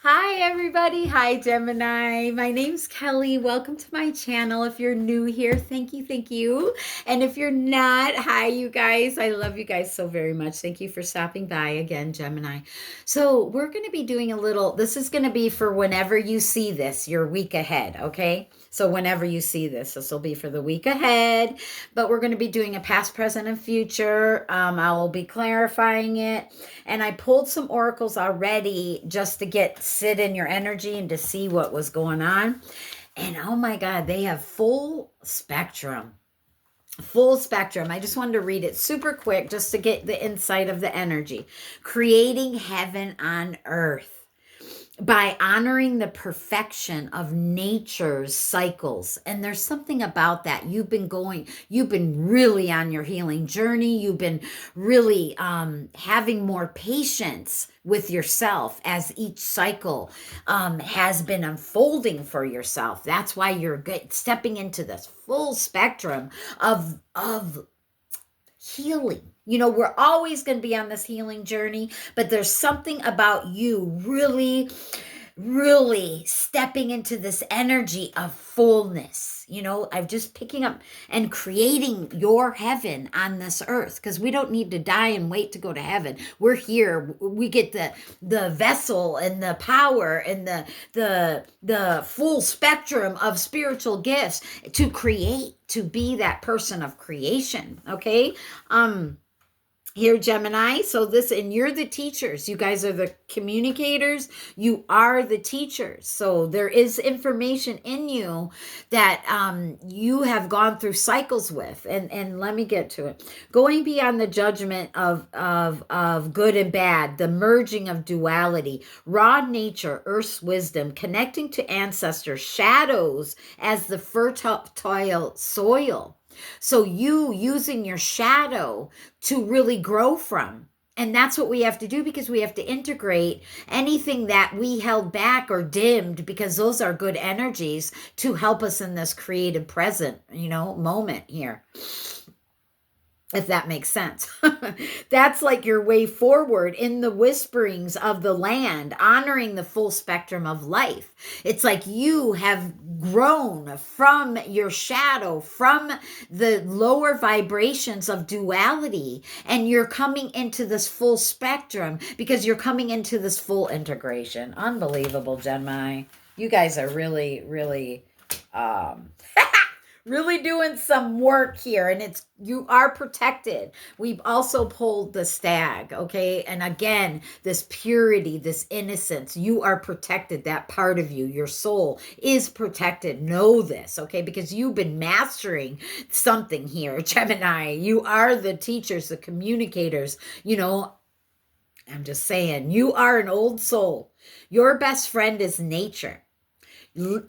Hi, everybody. Hi, Gemini. My name's Kelly. Welcome to my channel. If you're new here, thank you, thank you. And if you're not, hi, you guys. I love you guys so very much. Thank you for stopping by again, Gemini. So, we're going to be doing a little, this is going to be for whenever you see this, your week ahead, okay? So, whenever you see this will be for the week ahead, but we're going to be doing a past, present, and future. I will be clarifying it. And I pulled some oracles already just to get sit in your energy and to see what was going on. And oh my God, they have full spectrum. Full spectrum. I just wanted to read it super quick just to get the insight of the energy. Creating heaven on earth by honoring the perfection of nature's cycles. And there's something about that. You've been really on your healing journey. You've been really having more patience with yourself as each cycle has been unfolding for yourself. That's why you're stepping into this full spectrum of healing. You know, we're always going to be on this healing journey, but there's something about you really stepping into this energy of fullness. You know, I'm just picking up and creating your heaven on this earth because we don't need to die and wait to go to heaven. We're here. We get the vessel and the power and the full spectrum of spiritual gifts to create, to be that person of creation. Okay. Here, Gemini. So and you're the teachers. You guys are the communicators. You are the teachers. So there is information in you that you have gone through cycles with. And let me get to it. Going beyond the judgment of good and bad, the merging of duality, raw nature, earth's wisdom, connecting to ancestors, shadows as the fertile soil. So you using your shadow to really grow from. And that's what we have to do because we have to integrate anything that we held back or dimmed because those are good energies to help us in this creative present, moment here. If that makes sense. That's like your way forward in the whisperings of the land, honoring the full spectrum of life. It's like you have grown from your shadow, from the lower vibrations of duality, and you're coming into this full spectrum because you're coming into this full integration. Unbelievable, Gemini. You guys are really um really doing some work here, and you are protected. We've also pulled the stag, okay? And again, this purity, this innocence, you are protected. That part of you, your soul, is protected. Know this, okay? Because you've been mastering something here, Gemini. You are the teachers, the communicators. I'm just saying, you are an old soul. Your best friend is nature.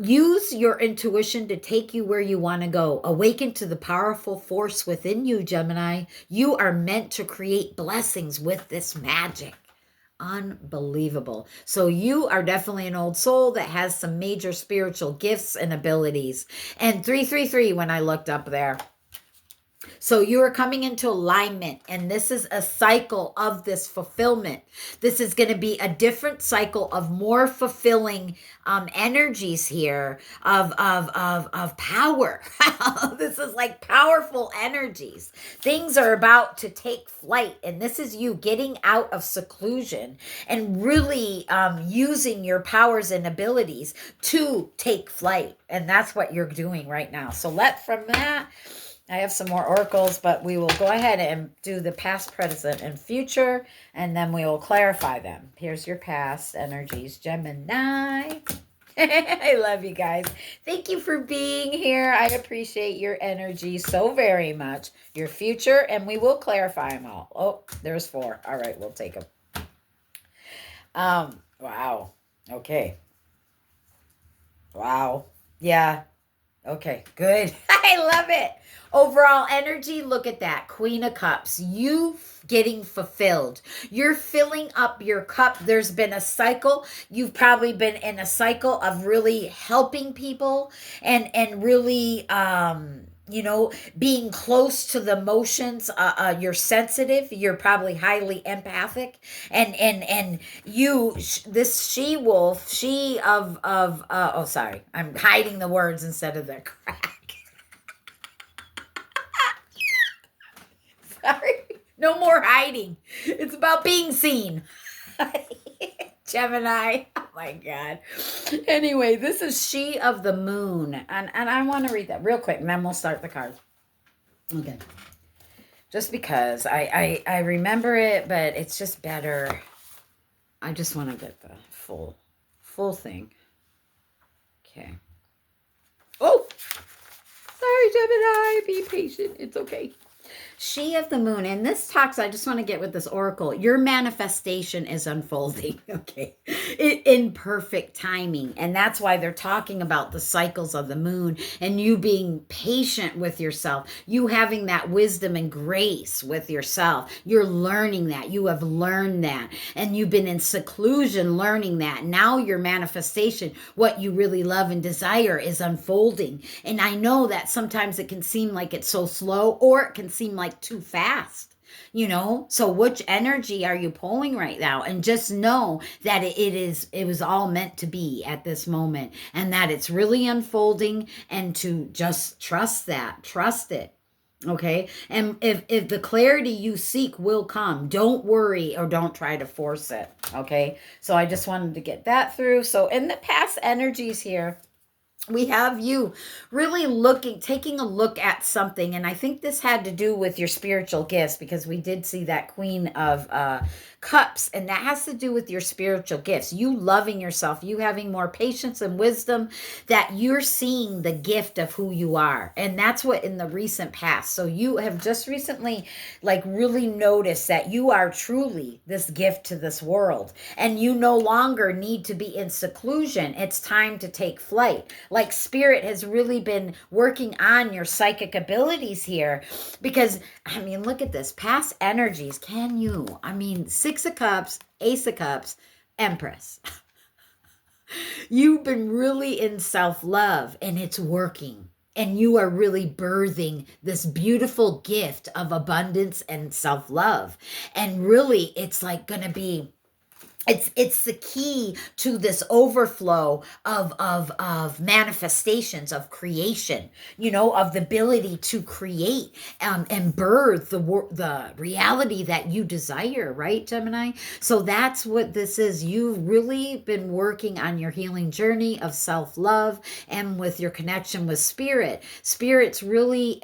Use your intuition to take you where you want to go. Awaken to the powerful force within you, Gemini. You are meant to create blessings with this magic. Unbelievable. So you are definitely an old soul that has some major spiritual gifts and abilities. And 333 when I looked up there. So you are coming into alignment, and this is a cycle of this fulfillment. This is going to be a different cycle of more fulfilling energies here of power. This is like powerful energies. Things are about to take flight, and this is you getting out of seclusion and really using your powers and abilities to take flight. And that's what you're doing right now. So from that, I have some more oracles, but we will go ahead and do the past, present, and future, and then we will clarify them. Here's your past energies, Gemini. I love you guys. Thank you for being here. I appreciate your energy so very much. Your future, and we will clarify them all. Oh, there's 4. All right, we'll take them. Wow. Okay. Wow. Yeah. Okay, good. I love it. Overall energy, look at that. Queen of Cups. You getting fulfilled. You're filling up your cup. There's been a cycle. You've probably been in a cycle of really helping people and really being close to the emotions. You're sensitive, you're probably highly empathic, and this she wolf, she of oh, sorry, I'm hiding the words instead of the crack. Sorry, no more hiding, it's about being seen. Gemini. Oh my God. Anyway, this is she of the moon. And I want to read that real quick and then we'll start the cards. Okay. Just because I remember it, but it's just better. I just want to get the full thing. Okay. Oh, sorry, Gemini. Be patient. It's okay. She of the moon, and this talks, I just want to get with this oracle. Your manifestation is unfolding, okay, in perfect timing. And that's why they're talking about the cycles of the moon and you being patient with yourself, you having that wisdom and grace with yourself. You're learning that. You have learned that. And you've been in seclusion learning that. Now your manifestation, what you really love and desire, is unfolding. And I know that sometimes it can seem like it's so slow, or it can seem like too fast, so which energy are you pulling right now? And just know that it was all meant to be at this moment, and that it's really unfolding, and to just trust it. Okay. And if the clarity you seek will come, don't worry or don't try to force it. Okay. So I just wanted to get that through. So in the past energies here, we have you really taking a look at something. And I think this had to do with your spiritual gifts, because we did see that Queen of Cups, and that has to do with your spiritual gifts, you loving yourself, you having more patience and wisdom, that you're seeing the gift of who you are. And that's what in the recent past. So you have just recently really noticed that you are truly this gift to this world, and you no longer need to be in seclusion. It's time to take flight. Like spirit has really been working on your psychic abilities here, because look at this past energies. Six of Cups, Ace of Cups, Empress. You've been really in self-love, and it's working. And you are really birthing this beautiful gift of abundance and self-love. And really, it's going to be, it's the key to this overflow of manifestations, of creation, of the ability to create and birth the reality that you desire, right, Gemini? So that's what this is. You've really been working on your healing journey of self-love, and with your connection with spirit. Spirit's really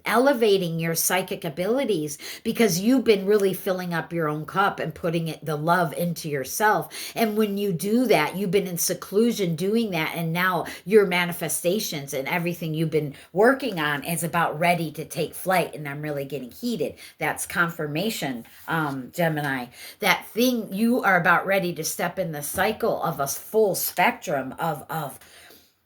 elevating your psychic abilities, because you've been really filling up your own cup and putting the love into yourself. And when you do that, you've been in seclusion doing that, and now your manifestations and everything you've been working on is about ready to take flight. And I'm really getting heated. That's confirmation, Gemini. That thing, you are about ready to step in the cycle of a full spectrum of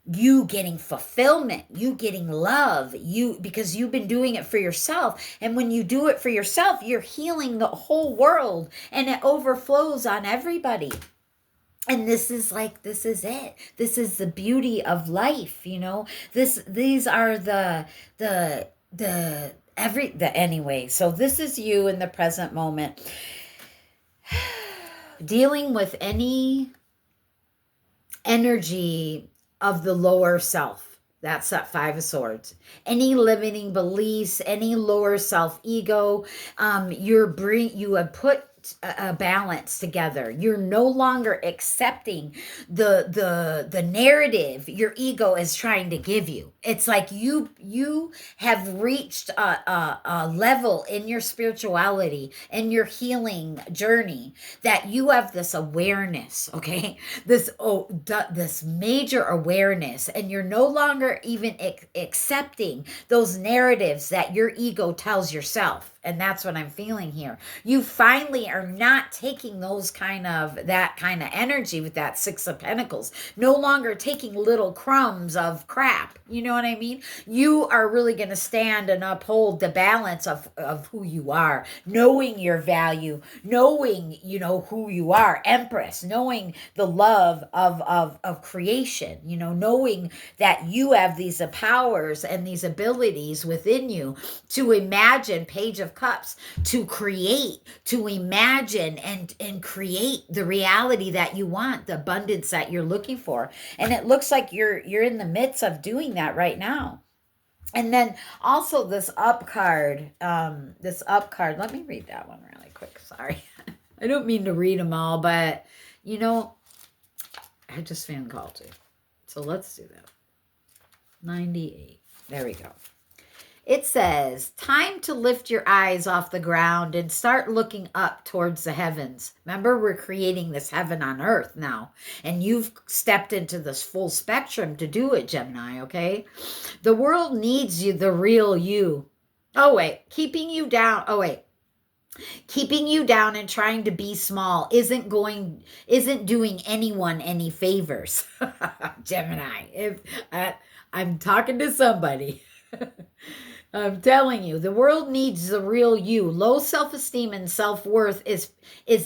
you getting fulfillment, you getting love, because you've been doing it for yourself. And when you do it for yourself, you're healing the whole world, and it overflows on everybody. And this is it. This is the beauty of life, these are anyway. So this is you in the present moment, dealing with any energy of the lower self. That's that Five of Swords. Any limiting beliefs, any lower self-ego, you have put a balance together. You're no longer accepting the narrative your ego is trying to give you. It's like you have reached a level in your spirituality and your healing journey that you have this awareness, okay? This major awareness, and you're no longer even accepting those narratives that your ego tells yourself. And that's what I'm feeling here. You finally are not taking that kind of energy with that Six of Pentacles. No longer taking little crumbs of crap. You know what I mean? You are really going to stand and uphold the balance of who you are, knowing your value, knowing, who you are, Empress, knowing the love of creation, knowing that you have these powers and these abilities within you to imagine, Page of Cups, to create, to imagine and create the reality that you want, the abundance that you're looking for. And it looks like you're in the midst of doing that right now. And then also this up card, let me read that one really quick. Sorry. I don't mean to read them all, but I just feel called to. So let's do that. 98. There we go. It says, time to lift your eyes off the ground and start looking up towards the heavens. Remember, we're creating this heaven on earth now. And you've stepped into this full spectrum to do it, Gemini, okay? The world needs you, the real you. Keeping you down and trying to be small isn't doing anyone any favors. Gemini, I'm talking to somebody. I'm telling you, the world needs the real you. Low self-esteem and self-worth is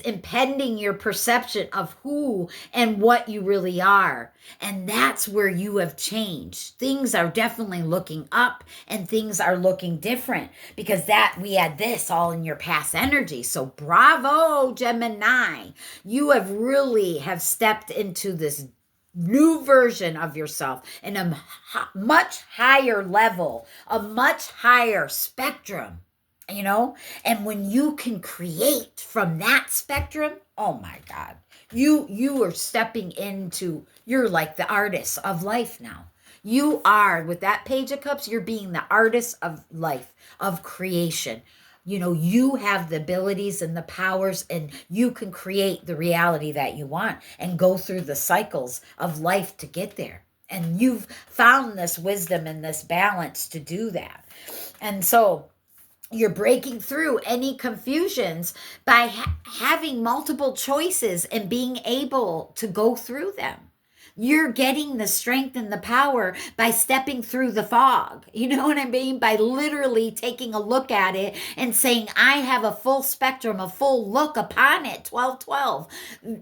impeding your perception of who and what you really are. And that's where you have changed. Things are definitely looking up and things are looking different because we had this all in your past energy. So bravo, Gemini. You have stepped into this new version of yourself in a much higher level, a much higher spectrum, and when you can create from that spectrum, oh my God, you are stepping into, you're like the artist of life now. You are, with that Page of Cups, you're being the artist of life, of creation. You have the abilities and the powers, and you can create the reality that you want and go through the cycles of life to get there. And you've found this wisdom and this balance to do that. And so you're breaking through any confusions by having multiple choices and being able to go through them. You're getting the strength and the power by stepping through the fog. You know what I mean? By literally taking a look at it and saying, I have a full spectrum, a full look upon it, 1212.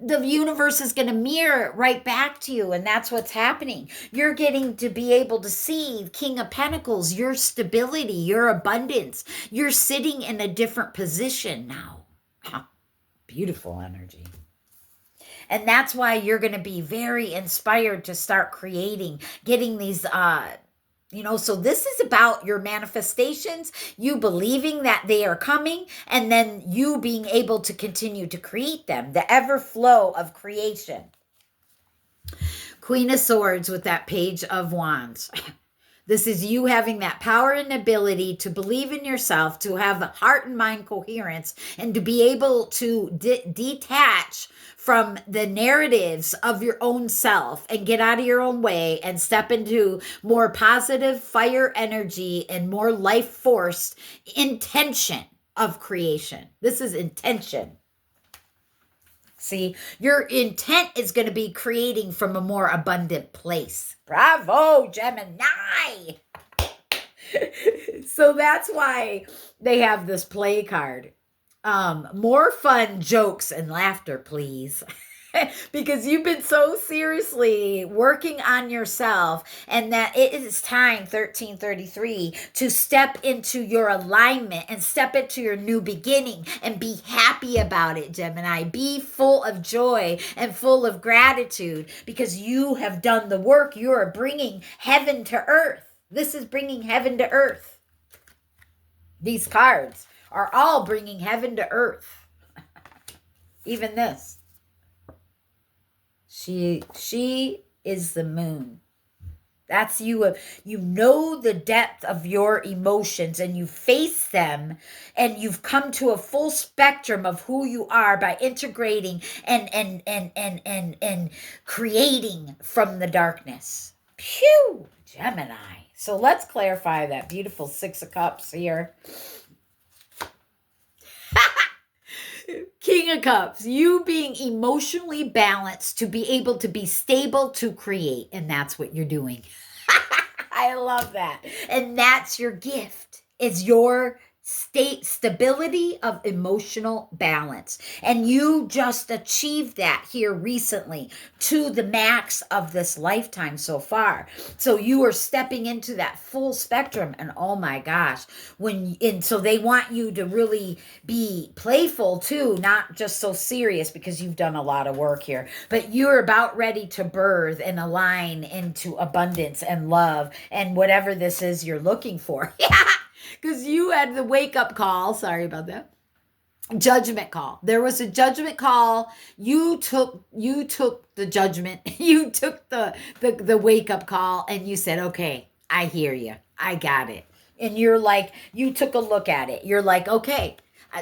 The universe is going to mirror it right back to you, and that's what's happening. You're getting to be able to see King of Pentacles, your stability, your abundance. You're sitting in a different position now. Beautiful energy. And that's why you're going to be very inspired to start creating, getting these, so this is about your manifestations, you believing that they are coming, and then you being able to continue to create them, the ever flow of creation. Queen of Swords with that Page of Wands. This is you having that power and ability to believe in yourself, to have heart and mind coherence, and to be able to detach from the narratives of your own self and get out of your own way and step into more positive fire energy and more life force intention of creation. This is intention. See, your intent is going to be creating from a more abundant place. Bravo, Gemini. So that's why they have this play card. More fun, jokes, and laughter, please. Because you've been so seriously working on yourself, and that it is time, 1333, to step into your alignment and step into your new beginning and be happy about it, Gemini. Be full of joy and full of gratitude because you have done the work. You are bringing heaven to earth. This is bringing heaven to earth. These cards are all bringing heaven to earth. Even this. She is the moon. That's you. You know the depth of your emotions and you face them, and you've come to a full spectrum of who you are by integrating and creating from the darkness. Phew, Gemini. So let's clarify that beautiful Six of Cups here. King of Cups, you being emotionally balanced to be able to be stable to create. And that's what you're doing. I love that. And that's your gift. It's your stability of emotional balance. And you just achieved that here recently to the max of this lifetime so far. So you are stepping into that full spectrum. And oh my gosh, so they want you to really be playful too, not just so serious, because you've done a lot of work here, but you're about ready to birth and align into abundance and love and whatever this is you're looking for. Yeah. Because you had the wake-up call. Sorry about that. Judgment call. There was a judgment call. You took the judgment. You took the wake-up call and you said, okay, I hear you. I got it. And you're like, you took a look at it. You're like, okay,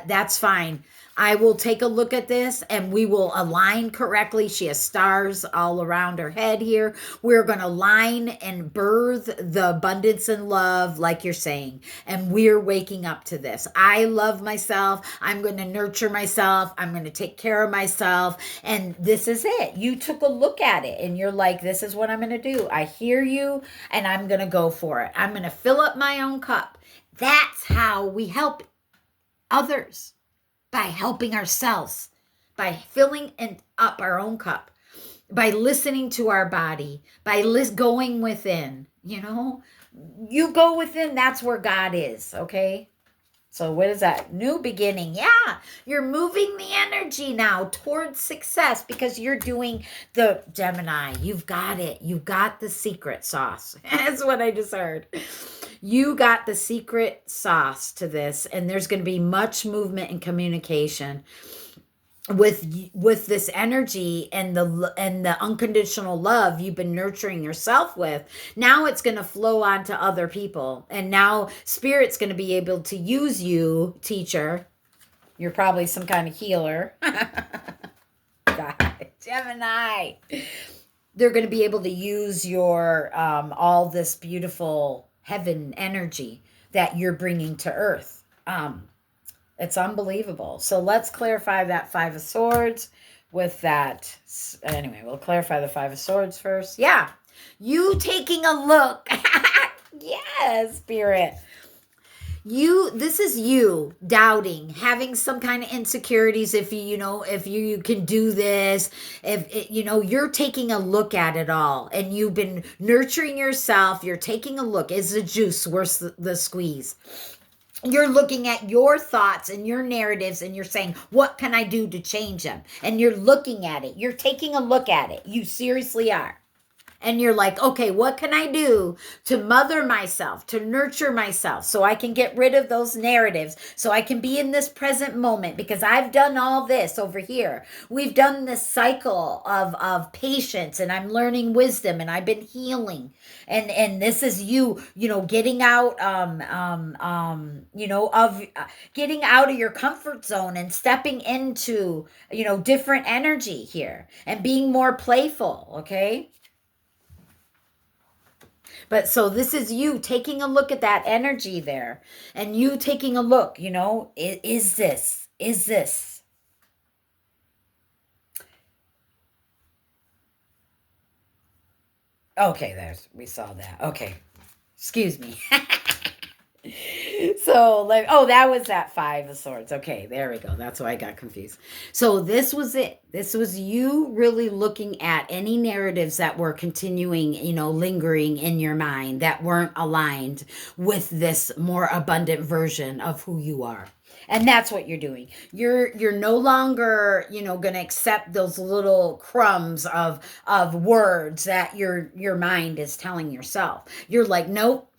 that's fine. I will take a look at this and we will align correctly. She has stars all around her head here. We're going to align and birth the abundance and love, like you're saying. And we're waking up to this. I love myself. I'm going to nurture myself. I'm going to take care of myself. And this is it. You took a look at it and you're like, this is what I'm going to do. I hear you and I'm going to go for it. I'm going to fill up my own cup. That's how we help others. By helping ourselves, by filling up our own cup, by listening to our body, by going within, you go within, that's where God is, okay? So what is that? New beginning. Yeah, you're moving the energy now towards success because you're doing the Gemini. You've got it. You've got the secret sauce. That's what I just heard. You got the secret sauce to this, and there's going to be much movement and communication with this energy and the unconditional love you've been nurturing yourself with. Now it's going to flow on to other people, and now Spirit's going to be able to use you, teacher. You're probably some kind of healer. God, Gemini. They're going to be able to use your all this beautiful heaven energy that you're bringing to earth. It's unbelievable. So let's clarify that Five of Swords with that. Anyway, we'll clarify the Five of Swords first. Yeah. You taking a look. Yes, Spirit. This is you doubting, having some kind of insecurities. If you can do this, you're taking a look at it all and you've been nurturing yourself. You're taking a look. Is the juice worth the squeeze? You're looking at your thoughts and your narratives and you're saying, what can I do to change them? And you're looking at it. You're taking a look at it. You seriously are. And you're like, okay, what can I do to mother myself, to nurture myself so I can get rid of those narratives, so I can be in this present moment? Because I've done all this over here. We've done this cycle of patience, and I'm learning wisdom, and I've been healing. And this is you getting out, getting out of your comfort zone and stepping into, different energy here and being more playful, okay? But so this is you taking a look at that energy there and you taking a look, is this? Okay, we saw that. Okay. Excuse me. So that was that Five of Swords. Okay, there we go. That's why I got confused. So this was it. This was you really looking at any narratives that were continuing, lingering in your mind that weren't aligned with this more abundant version of who you are. And that's what you're doing. You're no longer, going to accept those little crumbs of words that your mind is telling yourself. You're like, nope.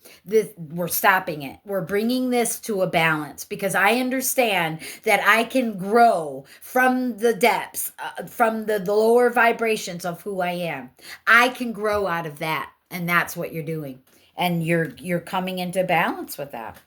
We're stopping it. We're bringing this to a balance because I understand that I can grow from the depths, from the lower vibrations of who I am. I can grow out of that. And that's what you're doing. And you're coming into balance with that.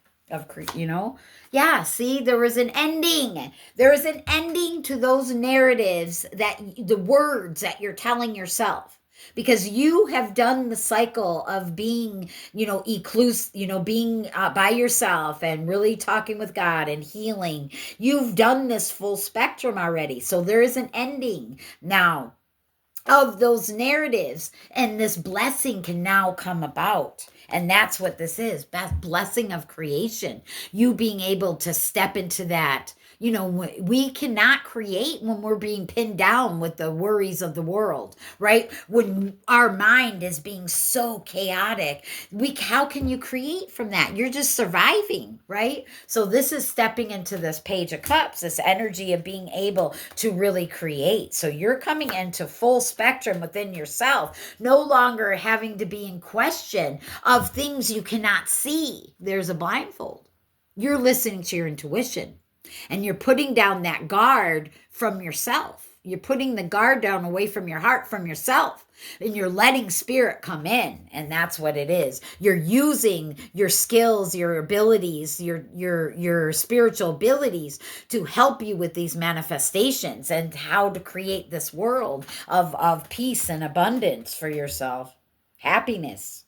Yeah, see, there was an ending. There is an ending to those narratives, the words that you're telling yourself. because you have done the cycle of being, ecluse, being by yourself and really talking with God and healing. You've done this full spectrum already. So there is an ending now of those narratives, and this blessing can now come about. And that's what this is, blessing of creation. You being able to step into that. We cannot create when we're being pinned down with the worries of the world, right? When our mind is being so chaotic, how can you create from that? You're just surviving, right? So this is stepping into this Page of Cups, this energy of being able to really create. So you're coming into full spectrum within yourself, no longer having to be in question of things you cannot see. There's a blindfold. You're listening to your intuition. And you're putting down that guard from yourself. You're putting the guard down away from your heart, from yourself. And you're letting spirit come in. And that's what it is. You're using your skills, your abilities, your spiritual abilities to help you with these manifestations and how to create this world of peace and abundance for yourself. Happiness.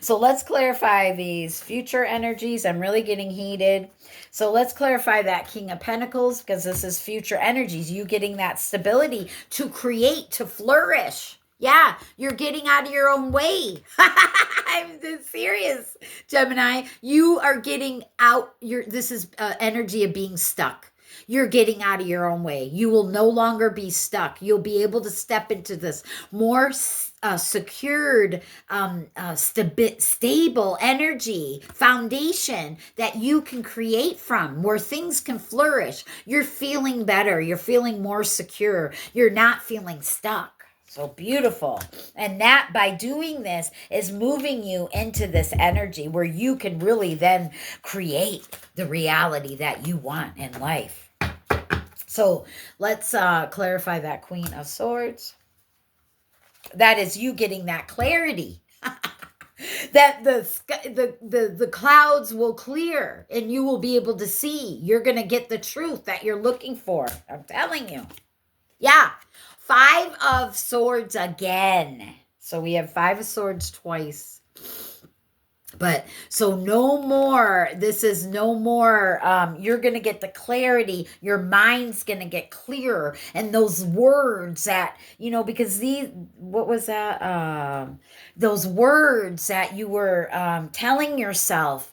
So let's clarify these future energies. I'm really getting heated. So let's clarify that King of Pentacles, because this is future energies. You getting that stability to create, to flourish. Yeah, you're getting out of your own way. I'm serious, Gemini. You are getting out. This is energy of being stuck. You're getting out of your own way. You will no longer be stuck. You'll be able to step into this more secured, stable energy foundation that you can create from, where things can flourish. You're feeling better. You're feeling more secure. You're not feeling stuck. So beautiful. And that, by doing this, is moving you into this energy where you can really then create the reality that you want in life. So let's clarify that Queen of Swords. That is you getting that clarity. That the clouds will clear and you will be able to see. You're going to get the truth that you're looking for. I'm telling you. Yeah. 5 of Swords again. So we have 5 of Swords twice. But so no more, this is no more, you're going to get the clarity, your mind's going to get clearer, and those words that, because what was that, those words that you were telling yourself,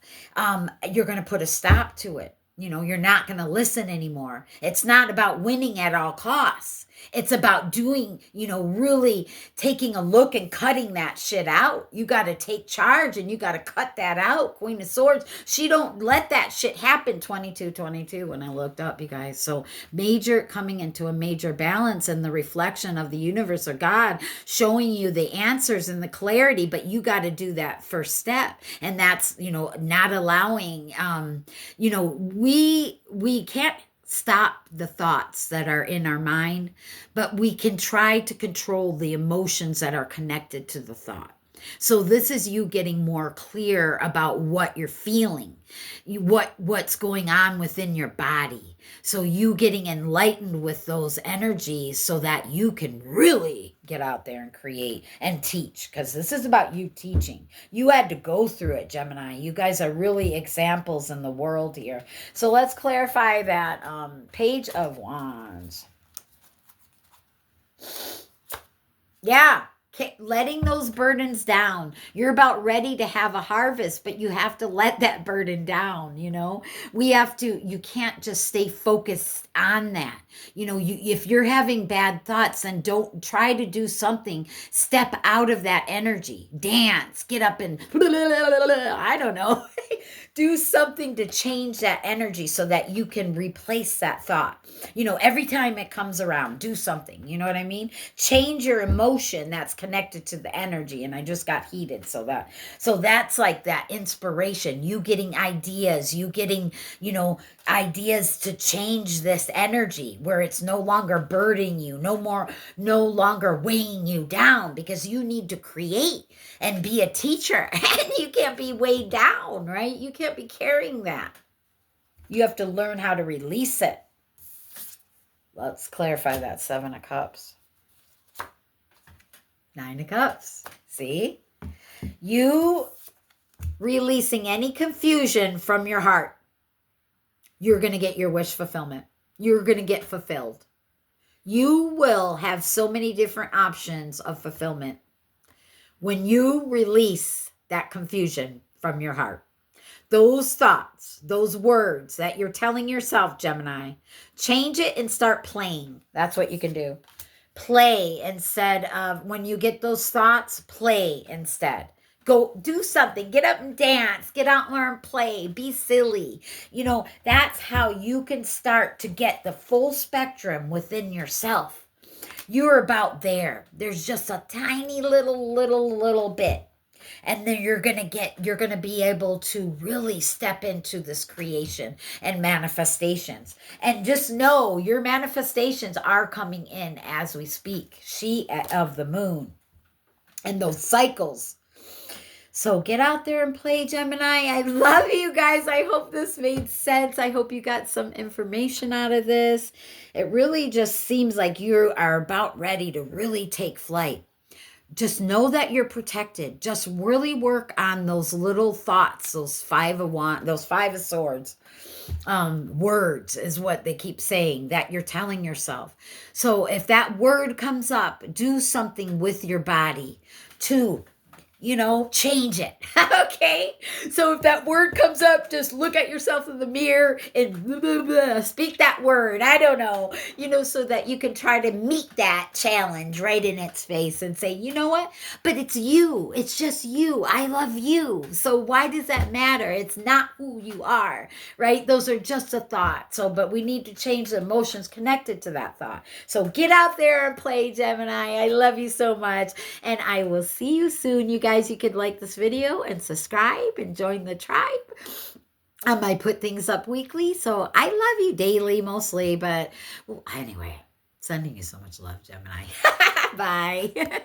you're going to put a stop to it. You're not going to listen anymore. It's not about winning at all costs. It's about doing, really taking a look and cutting that shit out. You got to take charge and you got to cut that out. Queen of Swords, she don't let that shit happen. 22 when I looked up, you guys. So coming into a major balance, and the reflection of the universe or God showing you the answers and the clarity, but you got to do that first step. And that's, not allowing, we can't stop the thoughts that are in our mind, but we can try to control the emotions that are connected to the thought. So this is you getting more clear about what you're feeling, what's going on within your body. So you getting enlightened with those energies so that you can really get out there and create and teach, because this is about you teaching. You had to go through it, Gemini. You guys are really examples in the world here. So let's clarify that Page of Wands. Yeah. Letting those burdens down. You're about ready to have a harvest, but you have to let that burden down. You can't just stay focused on that. If you're having bad thoughts, then don't try to do something. Step out of that energy. Dance, get up and I don't know. Do something to change that energy so that you can replace that thought. Every time it comes around, do something. You know what I mean? Change your emotion that's connected to the energy. And I just got heated. So that's like that inspiration. You getting ideas, ideas to change this energy where it's no longer burdening you, no longer weighing you down, because you need to create and be a teacher, and you can't be weighed down, right? You can't be carrying that. You have to learn how to release it. Let's clarify that 7 of Cups. Nine of Cups. See? You releasing any confusion from your heart, you're going to get your wish fulfillment. You're going to get fulfilled. You will have so many different options of fulfillment when you release that confusion from your heart. Those thoughts, those words that you're telling yourself, Gemini, change it and start playing. That's what you can do. Play instead of, when you get those thoughts, play instead. Go do something. Get up and dance. Get out there and play. Be silly. That's how you can start to get the full spectrum within yourself. You're about there. There's just a tiny little bit. And then you're going to be able to really step into this creation and manifestations. And just know your manifestations are coming in as we speak. She of the moon and those cycles. So get out there and play, Gemini. I love you guys. I hope this made sense. I hope you got some information out of this. It really just seems like you are about ready to really take flight. Just know that you're protected. Just really work on those little thoughts, those five of swords. Words is what they keep saying that you're telling yourself. So if that word comes up, do something with your body to change it. Okay. So if that word comes up, just look at yourself in the mirror and blah, blah, blah, speak that word. I don't know, so that you can try to meet that challenge right in its face and say, you know what? But it's you. It's just you. I love you. So why does that matter? It's not who you are, right? Those are just a thought. But we need to change the emotions connected to that thought. So get out there and play, Gemini. I love you so much. And I will see you soon. You guys, you could like this video and subscribe and join the tribe. I might put things up weekly, so I love you daily mostly, but anyway, sending you so much love, Gemini. Bye.